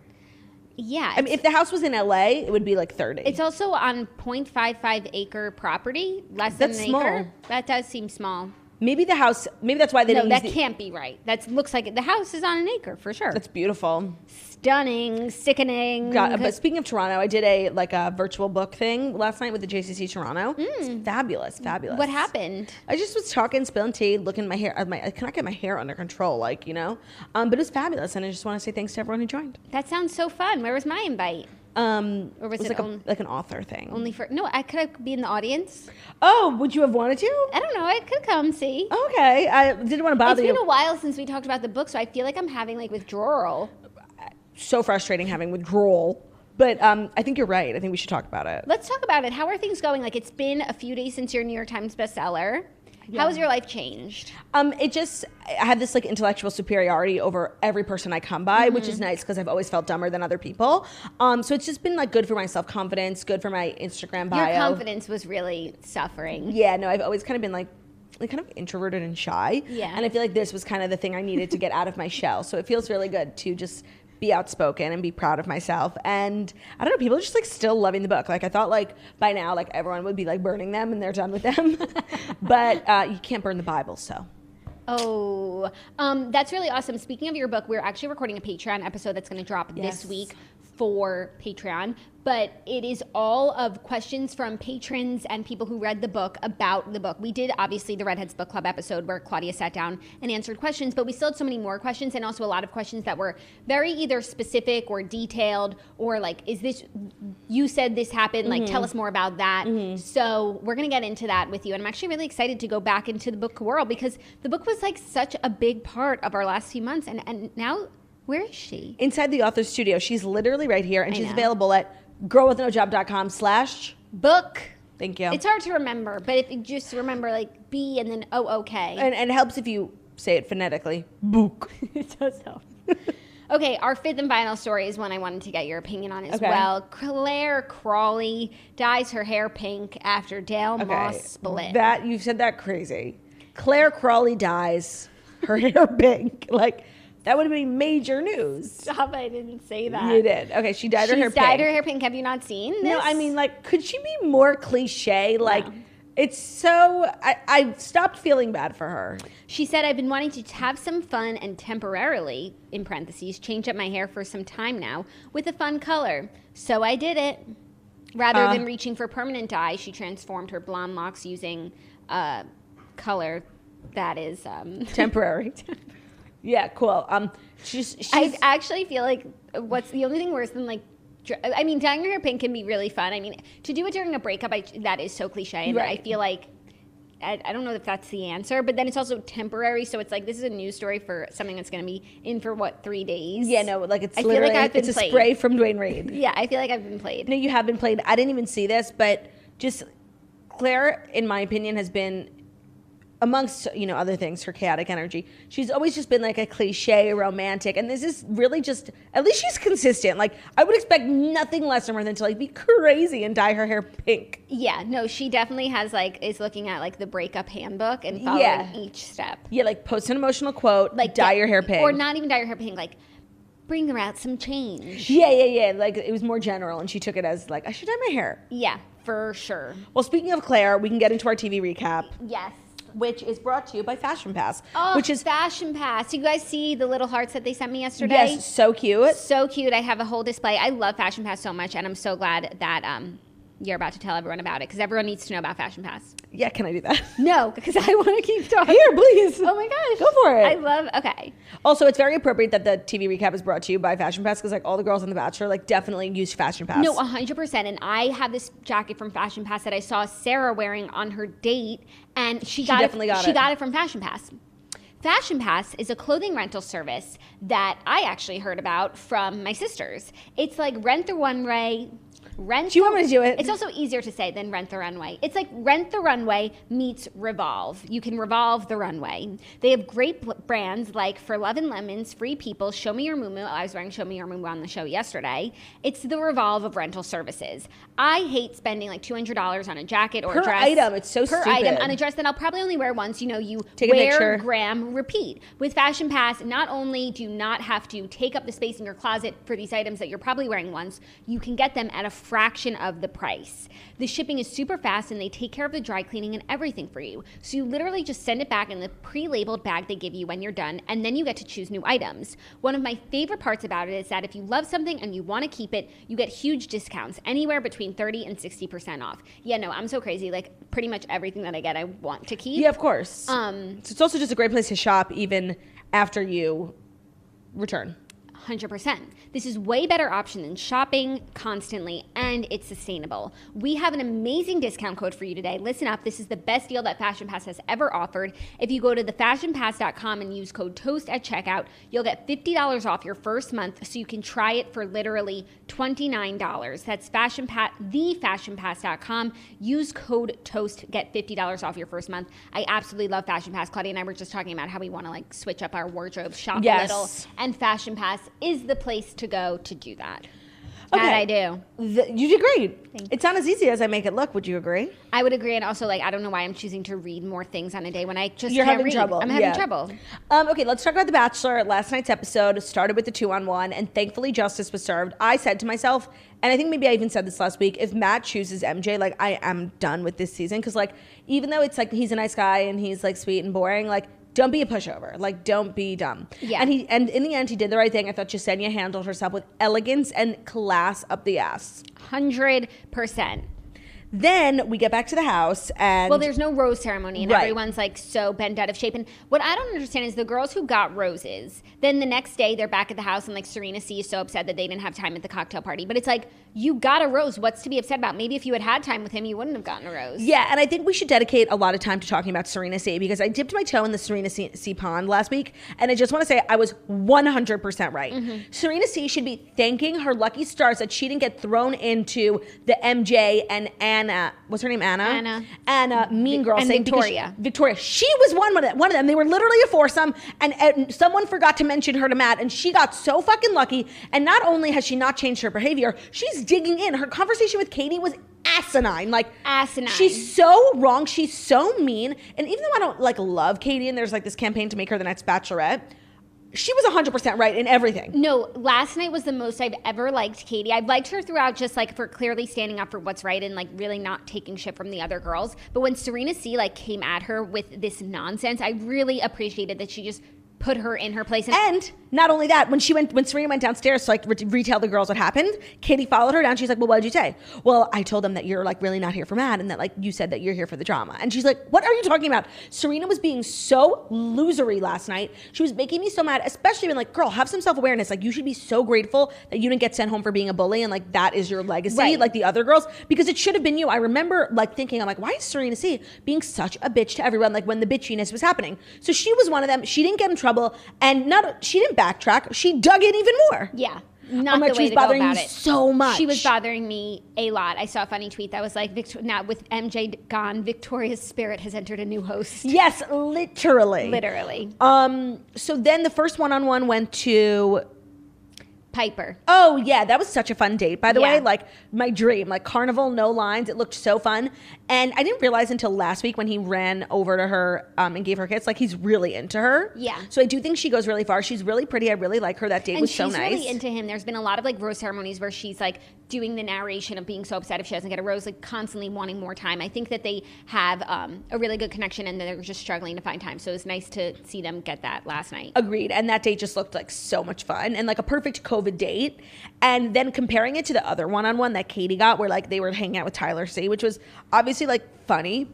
Yeah. I mean, if the house was in LA, it would be like 30. It's also on 0.55 acre property, less than an acre. That does seem small. Maybe that's why they didn't use that can't be right. That looks like the house is on an acre for sure. That's beautiful. Stunning, sickening. But speaking of Toronto, I did a virtual book thing last night with the JCC Toronto. It's fabulous. What happened? I just was talking, spilling tea, looking at my hair. I cannot get my hair under control, but it was fabulous, and I just want to say thanks to everyone who joined. That sounds so fun. Where was my invite? Or was it like an author thing? Only for could I be in the audience? Oh, would you have wanted to? I don't know. I could come see. Okay, I didn't want to bother you. It's been a while since we talked about the book, so I feel like I'm having withdrawal. So frustrating having withdrawal. But I think you're right. I think we should talk about it. Let's talk about it. How are things going? It's been a few days since your New York Times bestseller. Yeah. How has your life changed? I have this intellectual superiority over every person I come by, which is nice because I've always felt dumber than other people. So it's just been good for my self-confidence, good for my Instagram bio. Your confidence was really suffering. Yeah, no, I've always kind of been kind of introverted and shy. Yeah. And I feel like this was kind of the thing I needed to get out of my shell. So it feels really good to just be outspoken and be proud of myself. And I don't know, people are just still loving the book. I thought by now everyone would be burning them and they're done with them. But you can't burn the Bible, so. Oh, that's really awesome. Speaking of your book, we're actually recording a Patreon episode that's going to drop this week for Patreon, but it is all of questions from patrons and people who read the book about the book. We did, obviously, the Redheads Book Club episode where Claudia sat down and answered questions, but we still had so many more questions, and also a lot of questions that were very either specific or detailed, or like, is this, you said this happened, like, tell us more about that. So we're going to get into that with you, and I'm actually really excited to go back into the book world, because the book was like such a big part of our last few months, and now, where is she? Inside the author's studio. She's literally right here, and she's available at girlwithnojob.com/book. Thank you. It's hard to remember, but if you just remember like B and then O-O-K. And it helps if you say it phonetically. Book. It does help. Okay, our fifth and final story is one I wanted to get your opinion on as well. Clare Crawley dyes her hair pink after Dale Moss split. That, you've said that crazy. Clare Crawley dyes her hair pink. Like, that would have been major news. Stop, I didn't say that. You did. Okay, she dyed her hair pink. She's dyed her hair pink. Have you not seen this? No, I mean, like, could she be more cliche? Like, it's so, I stopped feeling bad for her. She said, I've been wanting to have some fun and temporarily, in parentheses, change up my hair for some time now with a fun color. So I did it. Rather than reaching for permanent dye, she transformed her blonde locks using color that is... temporary. Yeah, cool. She's I actually feel like what's the only thing worse than like, I mean, dyeing your hair pink can be really fun. I mean, to do it during a breakup, that is so cliche. And I feel like, I don't know if that's the answer, but then it's also temporary. So it's like, this is a news story for something that's going to be in for 3 days? Yeah, no, like it's I literally, feel like I've been it's played. A spray from Dwayne Reed. Yeah, I feel like I've been played. No, you have been played. I didn't even see this, but just Claire, in my opinion, has been, amongst, other things, her chaotic energy, she's always just been like a cliche romantic, and this is really just, at least she's consistent. Like, I would expect nothing less from her than to like be crazy and dye her hair pink. Yeah, no, she definitely has is looking at like the breakup handbook and following each step. Yeah, like post an emotional quote, like dye your hair pink. Or not even dye your hair pink, like bring about some change. Yeah. Like, it was more general, and she took it as like, I should dye my hair. Yeah, for sure. Well, speaking of Claire, we can get into our TV recap. Yes. Which is brought to you by Fashion Pass. Oh, which is Fashion Pass. You guys see the little hearts that they sent me yesterday? Yes, so cute. So cute. I have a whole display. I love Fashion Pass so much, and I'm so glad that you're about to tell everyone about it, because everyone needs to know about Fashion Pass. Yeah, can I do that? No, because I want to keep talking. Here, please. Oh my gosh. Go for it. Okay. Also, it's very appropriate that the TV recap is brought to you by Fashion Pass, because like all the girls on The Bachelor like definitely use Fashion Pass. No, 100%. And I have this jacket from Fashion Pass that I saw Sarah wearing on her date, and she got it from Fashion Pass. Fashion Pass is a clothing rental service that I actually heard about from my sisters. It's like Rent the Runway. Do you want me to do it? It's also easier to say than Rent the Runway. It's like Rent the Runway meets Revolve. You can revolve the runway. They have great brands like For Love and Lemons, Free People, Show Me Your Muumuu. I was wearing Show Me Your Muumuu on the show yesterday. It's the Revolve of rental services. I hate spending like $200 on a jacket or a dress. Per item. It's so stupid. Per item on a dress that I'll probably only wear once. You take wear, a picture, gram, repeat. With Fashion Pass, not only do you not have to take up the space in your closet for these items that you're probably wearing once, you can get them at a fraction of the price. The shipping is super fast, and they take care of the dry cleaning and everything for you. So you literally just send it back in the pre-labeled bag they give you when you're done, and then you get to choose new items. One of my favorite parts about it is that if you love something and you want to keep it, you get huge discounts, anywhere between 30 and 60% off. Yeah, no, I'm so crazy. Like, pretty much everything that I get, I want to keep. Yeah, of course. So it's also just a great place to shop even after you return. 100%. This is way better option than shopping constantly, and it's sustainable. We have an amazing discount code for you today. Listen up. This is the best deal that Fashion Pass has ever offered. If you go to thefashionpass.com and use code TOAST at checkout, you'll get $50 off your first month, so you can try it for literally $29. That's thefashionpass.com. Use code TOAST, get $50 off your first month. I absolutely love Fashion Pass. Claudia and I were just talking about how we want to like switch up our wardrobe, shop a little, and Fashion Pass is the place to go to do that. Okay. That I do. You did great. It's not as easy as I make it look. Would you agree? I would agree. And also, like, I don't know why I'm choosing to read more things on a day when I just You're can't having read. trouble. I'm having trouble. Okay, let's talk about The Bachelor. Last night's episode started with the 2-on-1, and thankfully justice was served. I said to myself, and I think maybe I even said this last week, if Matt chooses MJ, like, I am done with this season. Because, like, even though it's like he's a nice guy and he's like sweet and boring, like, don't be a pushover. Like, don't be dumb. Yeah. And in the end, he did the right thing. I thought Yesenia handled herself with elegance and class up the ass. 100%. Then we get back to the house and... Well, there's no rose ceremony and Right. everyone's like so bent out of shape. And what I don't understand is the girls who got roses, then the next day they're back at the house and like Serena C is so upset that they didn't have time at the cocktail party. But it's like, you got a rose. What's to be upset about? Maybe if you had had time with him, you wouldn't have gotten a rose. Yeah, and I think we should dedicate a lot of time to talking about Serena C because I dipped my toe in the Serena C pond last week, and I just want to say I was 100% right. Mm-hmm. Serena C should be thanking her lucky stars that she didn't get thrown into the MJ and Anna. What's her name? Anna, Mean Girl. And Victoria. Victoria. She was one of them. They were literally a foursome, and someone forgot to mention her to Matt, and she got so fucking lucky. And not only has she not changed her behavior, she's digging in. Her conversation with Katie was asinine. Like, asinine. She's so wrong. She's so mean. And even though I don't like love Katie, and there's like this campaign to make her the next Bachelorette, she was 100% right in everything. No, last night was the most I've ever liked Katie. I've liked her throughout just like for clearly standing up for what's right and like really not taking shit from the other girls. But when Serena C like came at her with this nonsense, I really appreciated that she just put her in her place. And not only that, when Serena went downstairs to like retell the girls what happened, Katie followed her down. She's like, well, what did you say? Well, I told them that you're like really not here for Matt and that like you said that you're here for the drama. And she's like, what are you talking about? Serena was being so losery last night. She was making me so mad, especially when like, girl, have some self-awareness. Like, you should be so grateful that you didn't get sent home for being a bully and like that is your legacy, right. like the other girls, because it should have been you. I remember like thinking, I'm like, why is Serena C being such a bitch to everyone like when the bitchiness was happening? So she was one of them. She didn't get in trouble and she didn't backtrack. She dug in even more. Yeah. Not the way she was to go bothering about me it. so much. She was bothering me a lot. I saw a funny tweet that was like, now with MJ gone, Victoria's spirit has entered a new host. Yes, literally. Literally. So then the first one-on-one went to Piper. Oh yeah, that was such a fun date, by the Yeah. way. Like my dream, like carnival, no lines. It looked so fun. And I didn't realize until last week when he ran over to her and gave her a kiss, like he's really into her. Yeah. So I do think she goes really far. She's really pretty. I really like her. That date was so nice. And she's really into him. There's been a lot of like rose ceremonies where she's like doing the narration of being so upset if she doesn't get a rose, like constantly wanting more time. I think that they have a really good connection and they're just struggling to find time. So it's nice to see them get that last night. Agreed. And that date just looked like so much fun and like a perfect COVID date. And then comparing it to the other one-on-one that Katie got where like they were hanging out with Tyler C, which was obviously like funny,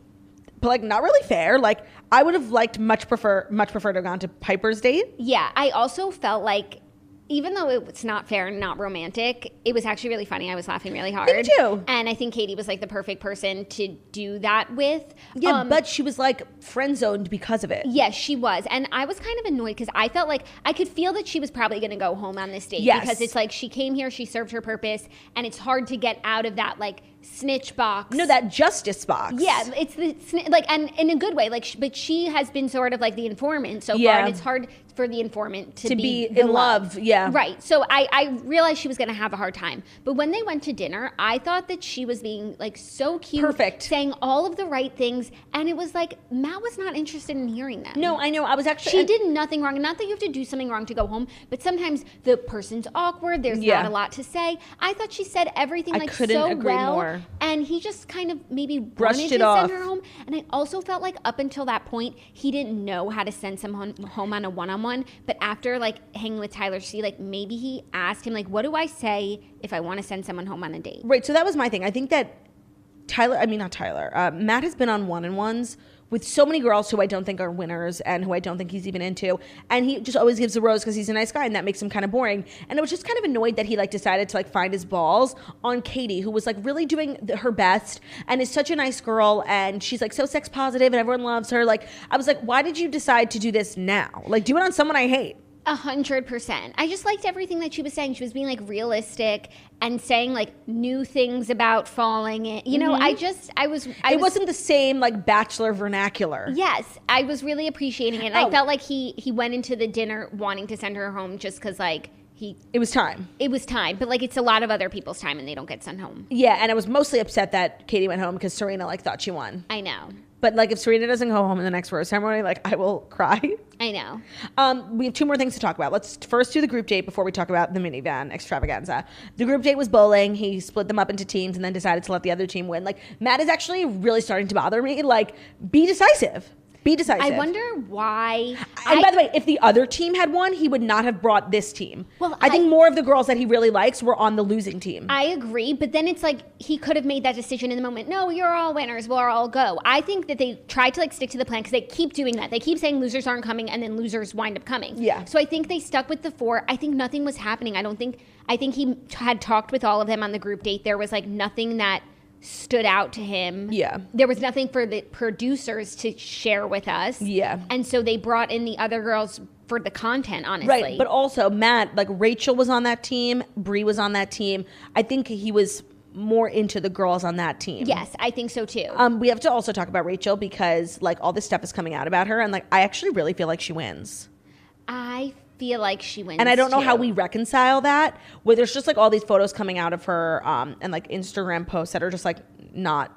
but like not really fair. Like I would have liked much prefer to have gone to Piper's date. Yeah. I also felt like even though it's not fair and not romantic, it was actually really funny. I was laughing really hard. Me too. And I think Katie was like the perfect person to do that with. Yeah, but she was like friend zoned because of it. Yes, she was. And I was kind of annoyed because I felt like I could feel that she was probably going to go home on this date. Yes. Because it's like she came here, she served her purpose, and it's hard to get out of that like snitch box. No, that justice box. Yeah, it's the like, and in a good way. Like, but she has been sort of like the informant so Yeah. far, and it's hard for the informant to be in love. Yeah, right. So I realized she was going to have a hard time. But when they went to dinner, I thought that she was being like so cute, perfect, saying all of the right things, and it was like Matt was not interested in hearing them. No, I know. I was actually. She did nothing wrong. Not that you have to do something wrong to go home, but sometimes the person's awkward. There's not a lot to say. I thought she said everything like so agree well, more. and he just kind of maybe brushed wanted it to off. send her home. And I also felt like up until that point, he didn't know how to send someone home on a one-on-one. But after like hanging with Tyler C, like maybe he asked him like, what do I say if I want to send someone home on a date? Right. So that was my thing. I think that Matt has been on one-on-ones with so many girls who I don't think are winners and who I don't think he's even into. And he just always gives a rose because he's a nice guy, and that makes him kind of boring. And I was just kind of annoyed that he like decided to like find his balls on Katie, who was like really doing her best and is such a nice girl. And she's like so sex positive and everyone loves her. Like, I was like, why did you decide to do this now? Like, do it on someone I hate. 100%. I just liked everything that she was saying. She was being like realistic and saying like new things about falling in. You know, it wasn't the same like Bachelor vernacular. Yes, I was really appreciating it. And I felt like he went into the dinner wanting to send her home just because like it was time. It was time, but like it's a lot of other people's time and they don't get sent home. Yeah, and I was mostly upset that Katie went home because Serena like thought she won. I know. But like if Serena doesn't go home in the next rose ceremony, like I will cry. I know. We have two more things to talk about. Let's first do the group date before we talk about the minivan extravaganza. The group date was bowling. He split them up into teams and then decided to let the other team win. Like Matt is actually really starting to bother me. Like, be decisive. Be decisive. I wonder why. And by the way, if the other team had won, he would not have brought this team. Well, I think more of the girls that he really likes were on the losing team. I agree, but then it's like he could have made that decision in the moment. No, you're all winners. We'll all go. I think that they tried to like stick to the plan because they keep doing that. They keep saying losers aren't coming, and then losers wind up coming. Yeah. So I think they stuck with the 4. I think nothing was happening. I think he had talked with all of them on the group date. There was like nothing that stood out to him. Yeah. There was nothing for the producers to share with us. Yeah. And so they brought in the other girls for the content, honestly. Right, but also Matt, like Rachel was on that team, Bree was on that team. I think he was more into the girls on that team. Yes, I think so too. We have to also talk about Rachel because like all this stuff is coming out about her, and like I actually really feel like she wins. I feel like she wins. And I don't know too. how we reconcile that, where there's just like all these photos coming out of her and like Instagram posts that are just like not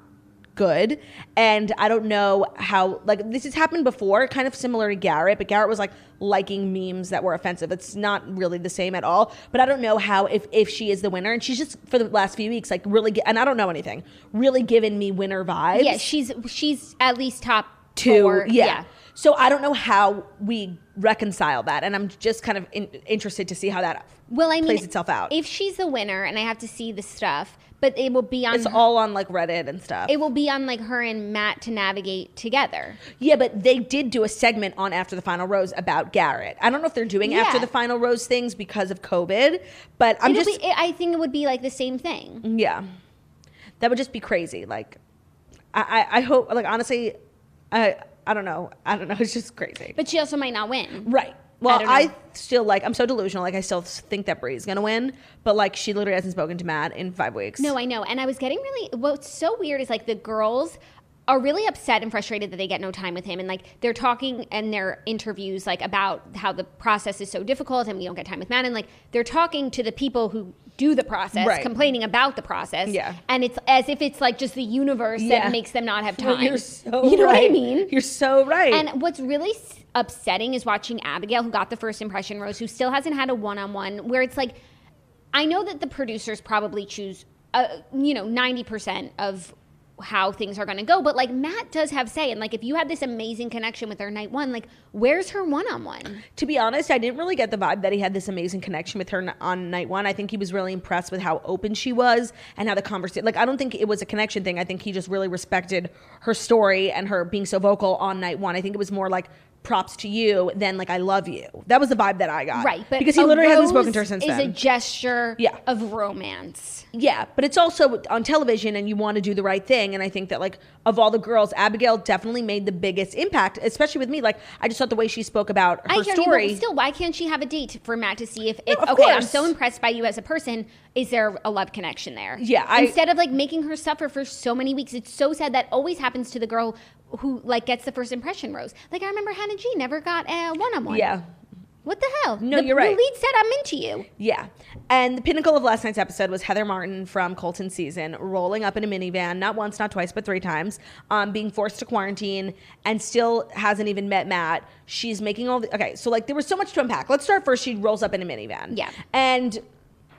good. And I don't know how, like this has happened before, kind of similar to Garrett, but Garrett was like liking memes that were offensive. It's not really the same at all. But I don't know how, if she is the winner, and she's just for the last few weeks like really, and I don't know anything, really giving me winner vibes. Yeah, she's at least top 2. 4. Yeah. So I don't know how we reconcile that, and I'm just kind of interested to see how that plays itself out. If she's the winner, and I have to see the stuff, but it will be on. It's all on like Reddit and stuff. It will be on like her and Matt to navigate together. Yeah, but they did do a segment on After the Final Rose about Garrett. I don't know if they're doing After the Final Rose things because of COVID, but I think it would be like the same thing. Yeah, that would just be crazy. Like, I hope. Like honestly, I don't know. It's just crazy. But she also might not win. Right. Well, I still like, I'm so delusional. Like, I still think that Bree's going to win. But, like, she literally hasn't spoken to Matt in 5 weeks. No, I know. And I was getting what's so weird is, like, the girls are really upset and frustrated that they get no time with him. And, like, they're talking in their interviews, like, about how the process is so difficult and we don't get time with Matt. And, like, they're talking to the people who do the process, complaining about the process. Yeah. And it's as if it's, like, just the universe that makes them not have time. Well, you're so you know right. what I mean? You're so right. And what's really upsetting is watching Abigail, who got the first impression rose, who still hasn't had a one-on-one, where it's like, I know that the producers probably choose, 90% of how things are going to go, but like Matt does have say, and like if you had this amazing connection with her night one, like where's her one-on-one? To be honest, I didn't really get the vibe that he had this amazing connection with her on night one. I think he was really impressed with how open she was and how the conversation, like I don't think it was a connection thing. I think he just really respected her story and her being so vocal on night one. I think it was more like props to you than like I love you. That was the vibe that I got. Right, but because he literally hasn't spoken to her since then. Is a gesture of romance. Yeah, but it's also on television and you want to do the right thing. And I think that like of all the girls, Abigail definitely made the biggest impact, especially with me. Like I just thought the way she spoke about her story. You, but still, why can't she have a date for Matt to see if okay, course. I'm so impressed by you as a person. Is there a love connection there? Yeah. Instead of like making her suffer for so many weeks, it's so sad. That always happens to the girl who like gets the first impression rose. Like I remember Hannah G never got a one-on-one. Yeah. What the hell? No, you're right. The lead said, I'm into you. Yeah. And the pinnacle of last night's episode was Heather Martin from Colton's season rolling up in a minivan, not once, not twice, but 3 times, being forced to quarantine and still hasn't even met Matt. She's making all the... Okay, so like there was so much to unpack. Let's start first. She rolls up in a minivan. Yeah. And...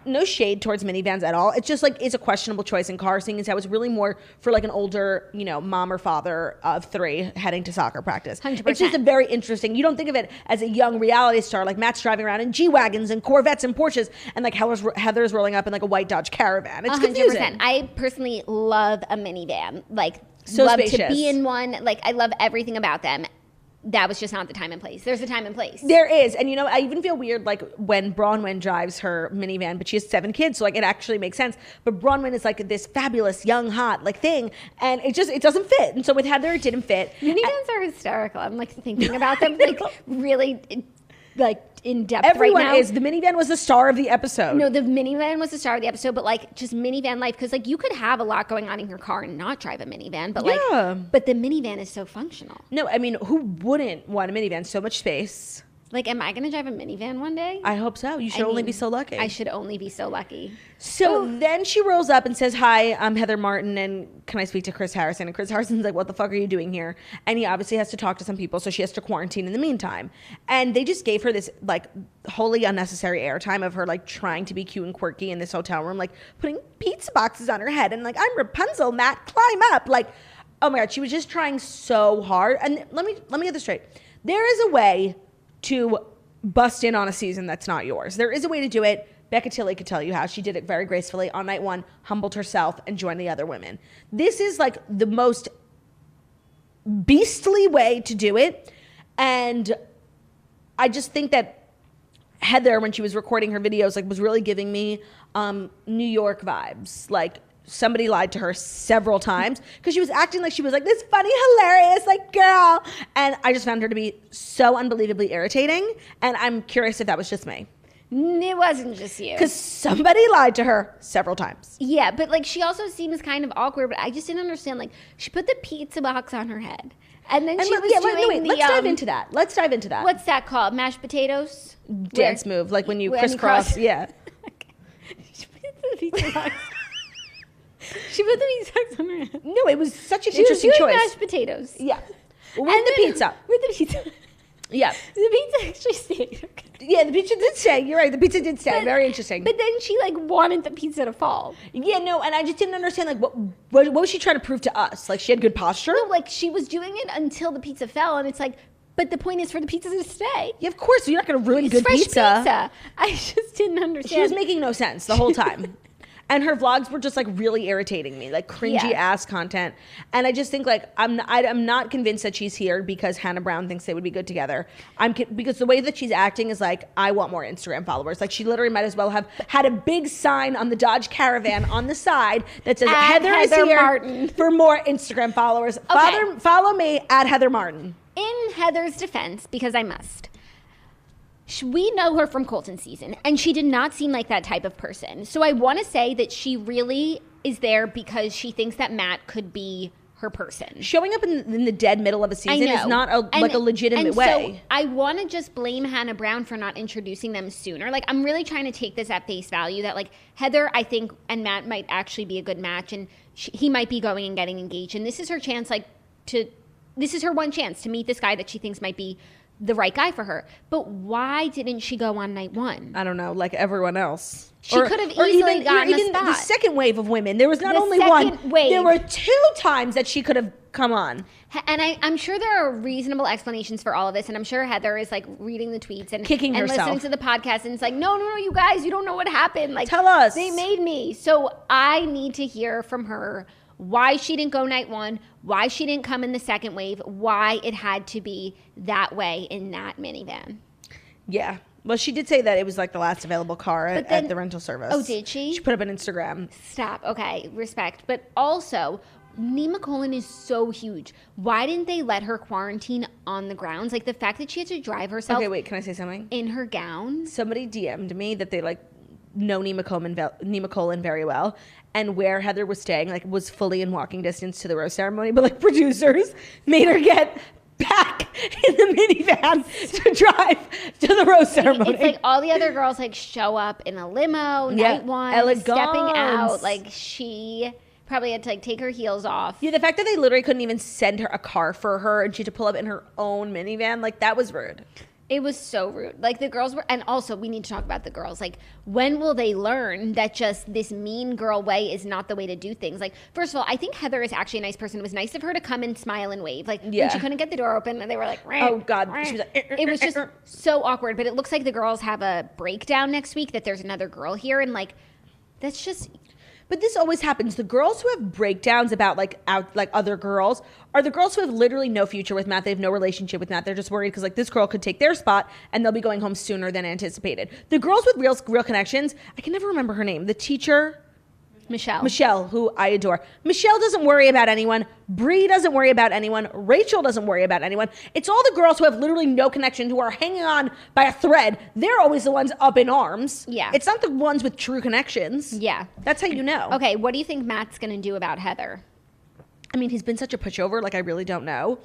no shade towards minivans at all. It's just like it's a questionable choice in cars. Seeing as how it's really more for like an older, mom or father of 3 heading to soccer practice. 100%. It's just a very interesting. You don't think of it as a young reality star like Matt's driving around in G-wagons and Corvettes and Porsches, and like Heather's rolling up in like a white Dodge Caravan. It's 100%. Confusing. I personally love a minivan. Like so love spacious. To be in one. Like I love everything about them. That was just not the time and place. There's a time and place. There is. And, I even feel weird, like, when Bronwyn drives her minivan, but she has 7 kids, so, like, it actually makes sense. But Bronwyn is, like, this fabulous, young, hot, like, thing, and it doesn't fit. And so with Heather, it didn't fit. Minivans are hysterical. I'm, like, thinking about them, like, really, like, in depth Everyone right now. is. The minivan was the star of the episode. No, the minivan was the star of the episode, but like just minivan life, because like you could have a lot going on in your car and not drive a minivan, but but the minivan is so functional. No, I mean, who wouldn't want a minivan? So much space. Like, am I going to drive a minivan one day? I hope so. You should only be so lucky. I should only be so lucky. So then she rolls up and says, "Hi, I'm Heather Martin, and can I speak to Chris Harrison?" And Chris Harrison's like, "What the fuck are you doing here?" And he obviously has to talk to some people, so she has to quarantine in the meantime. And they just gave her this, like, wholly unnecessary airtime of her, like, trying to be cute and quirky in this hotel room, like, putting pizza boxes on her head and, like, "I'm Rapunzel, Matt, climb up." Like, Oh my God, she was just trying so hard. And let me get this straight. There is a way to bust in on a season that's not yours. There is a way to do it. Becca Tilley could tell you how. She did it very gracefully on night 1, humbled herself, and joined the other women. This is like the most beastly way to do it. And I just think that Heather, when she was recording her videos, like was really giving me New York vibes. Like somebody lied to her several times because she was acting like she was like this funny, hilarious, like girl. And I just found her to be so unbelievably irritating. And I'm curious if that was just me. It wasn't just you. Because somebody lied to her several times. Yeah, but like she also seems kind of awkward, but I just didn't understand. Like she put the pizza box on her head. And then she was doing the... Let's dive into that. Let's dive into that. What's that called? Mashed potatoes? Dance move, like when you crisscross. Yeah. She put the pizza box. She put the pizza box on her head. No, it was such an interesting choice. Mashed potatoes. Yeah. With the pizza. With the pizza. Yeah. The pizza actually stayed. Okay. Yeah, the pizza did stay. You're right. The pizza did stay. Very interesting. But then she like wanted the pizza to fall. Yeah, no, and I just didn't understand like what was she trying to prove to us? Like she had good posture? No, like she was doing it until the pizza fell, and it's like, but the point is for the pizza to stay. Yeah, of course. You're not going to ruin good fresh pizza. I just didn't understand. She was making no sense the whole time. And her vlogs were just like really irritating me, like cringy ass content. And I just think like I'm not convinced that she's here because Hannah Brown thinks they would be good together. Because the way that she's acting is like I want more Instagram followers. Like she literally might as well have had a big sign on the Dodge Caravan on the side that says Heather is here Martin for more Instagram followers. Okay. Follow me at Heather Martin. In Heather's defense, because I must. We know her from Colton season, and she did not seem like that type of person. So I want to say that she really is there because she thinks that Matt could be her person. Showing up in the dead middle of a season is not a legitimate way. So I want to just blame Hannah Brown for not introducing them sooner. Like I'm really trying to take this at face value that like Heather, I think, and Matt might actually be a good match, and he might be going and getting engaged. And this is her chance, this is her one chance to meet this guy that she thinks might be the right guy for her. But why didn't she go on night 1? I don't know, like everyone else. She could have easily gotten a spot. The second wave of women. There was not only one. There were 2 times that she could have come on. And I'm sure there are reasonable explanations for all of this. And I'm sure Heather is like reading the tweets and kicking herself. Listening to the podcast. And it's like, no, you guys, you don't know what happened. Like, tell us. They made me. So I need to hear from her why she didn't go night 1, why she didn't come in the second wave, why it had to be that way in that minivan. Yeah. Well, she did say that it was like the last available car at the rental service. Oh, did she? She put up an Instagram. Stop. Okay. Respect. But also, Nima Colin is so huge. Why didn't they let her quarantine on the grounds? Like the fact that she had to drive herself. Okay, wait. Can I say something? In her gown. Somebody DM'd me that they like know Nima Colin very well, and where Heather was staying like was fully in walking distance to the rose ceremony, but like producers made her get back in the minivan to drive to the rose ceremony. It's like all the other girls like show up in a limo, night 1, elegance. Stepping out. Like she probably had to like take her heels off. Yeah, the fact that they literally couldn't even send her a car for her and she had to pull up in her own minivan, like that was rude. It was so rude. Like the girls were, and also we need to talk about the girls. Like when will they learn that just this mean girl way is not the way to do things? Like first of all, I think Heather is actually a nice person. It was nice of her to come and smile and wave. Like when she couldn't get the door open and they were like, oh God. She was like, it was just so awkward. But it looks like the girls have a breakdown next week that there's another girl here. And like, that's just... But this always happens. The girls who have breakdowns about like other girls are the girls who have literally no future with Matt. They have no relationship with Matt. They're just worried because like this girl could take their spot and they'll be going home sooner than anticipated. The girls with real connections, I can never remember her name. The teacher, Michelle, who I adore. Michelle doesn't worry about anyone. Bree doesn't worry about anyone. Rachel doesn't worry about anyone. It's all the girls who have literally no connection, who are hanging on by a thread. They're always the ones up in arms. Yeah. It's not the ones with true connections. Yeah. That's how you know. Okay, what do you think Matt's going to do about Heather? I mean, he's been such a pushover. Like, I really don't know.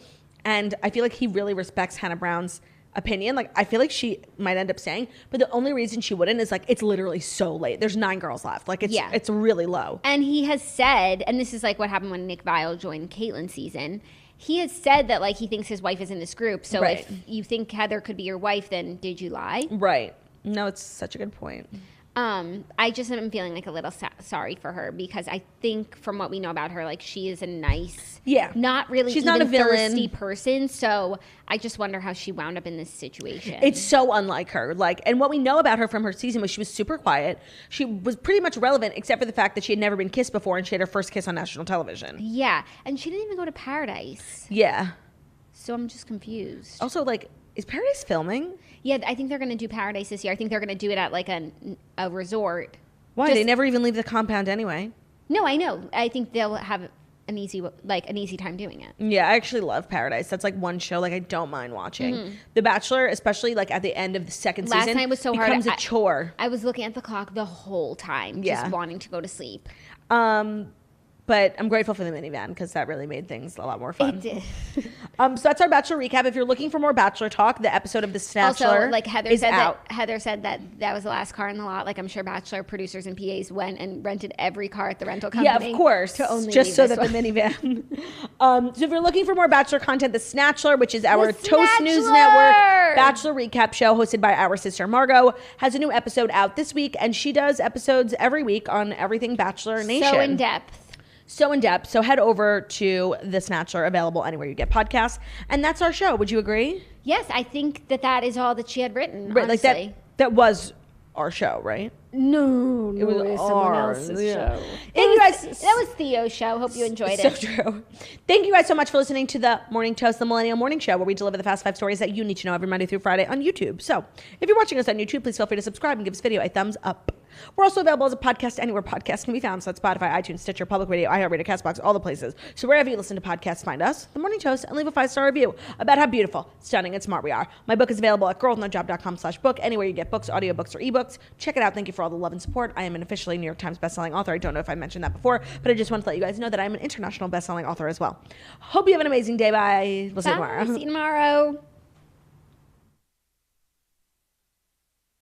And I feel like he really respects Hannah Brown's opinion. Like, I feel like she might end up saying, but the only reason she wouldn't is like it's literally so late. There's 9 girls left. Like it's really low. And he has said, and this is like what happened when Nick Viall joined Caitlin's season. He has said that like he thinks his wife is in this group. So if you think Heather could be your wife, then did you lie? Right. No, it's such a good point. I just am feeling like a little sorry for her because I think from what we know about her, like she is a nice, not really she's even not a villain, thirsty person. So I just wonder how she wound up in this situation. It's so unlike her. Like, and what we know about her from her season was she was super quiet. She was pretty much relevant except for the fact that she had never been kissed before and she had her first kiss on national television. Yeah, and she didn't even go to Paradise. Yeah. So I'm just confused. Also, like, is Paradise filming? Yeah, I think they're going to do Paradise this year. I think they're going to do it at like a resort. Why? They never even leave the compound anyway. No, I know. I think they'll have an easy time doing it. Yeah, I actually love Paradise. That's like one show like I don't mind watching. The Bachelor, especially like at the end of the second season, last night was so hard. Becomes a chore. I was looking at the clock the whole time, just wanting to go to sleep. But I'm grateful for the minivan because that really made things a lot more fun. It did. So that's our Bachelor recap. If you're looking for more Bachelor talk, the episode of The Snatchler also, like Heather said out. Heather said that was the last car in the lot. Like I'm sure Bachelor producers and PAs went and rented every car at the rental company. Yeah, of course. Just so that the minivan. So if you're looking for more Bachelor content, The Snatchler, which is our Toast News Network Bachelor recap show hosted by our sister Margot, has a new episode out this week, and she does episodes every week on everything Bachelor Nation. So in depth. So head over to The Snatchler, available anywhere you get podcasts. And that's our show. Would you agree? Yes, I think that is all that she had written, right, honestly. like that was our show, right? No, it was someone else's show. That was Theo's show. Hope you enjoyed it. So true. Thank you guys so much for listening to the Morning Toast, the Millennial Morning Show, where we deliver the fast 5 stories that you need to know every Monday through Friday on YouTube. So if you're watching us on YouTube, please feel free to subscribe and give this video a thumbs up. We're also available as a podcast anywhere podcasts can be found. So that's Spotify, iTunes, Stitcher, Public Radio, iHeartRadio, CastBox, all the places. So wherever you listen to podcasts, find us, The Morning Toast, and leave a 5-star review about how beautiful, stunning, and smart we are. My book is available at girlwithnojob.com/book, anywhere you get books, audiobooks, or ebooks. Check it out. Thank you for all the love and support. I am an officially New York Times bestselling author. I don't know if I mentioned that before, but I just want to let you guys know that I'm an international bestselling author as well. Hope you have an amazing day. Bye. We'll see you tomorrow. See you tomorrow.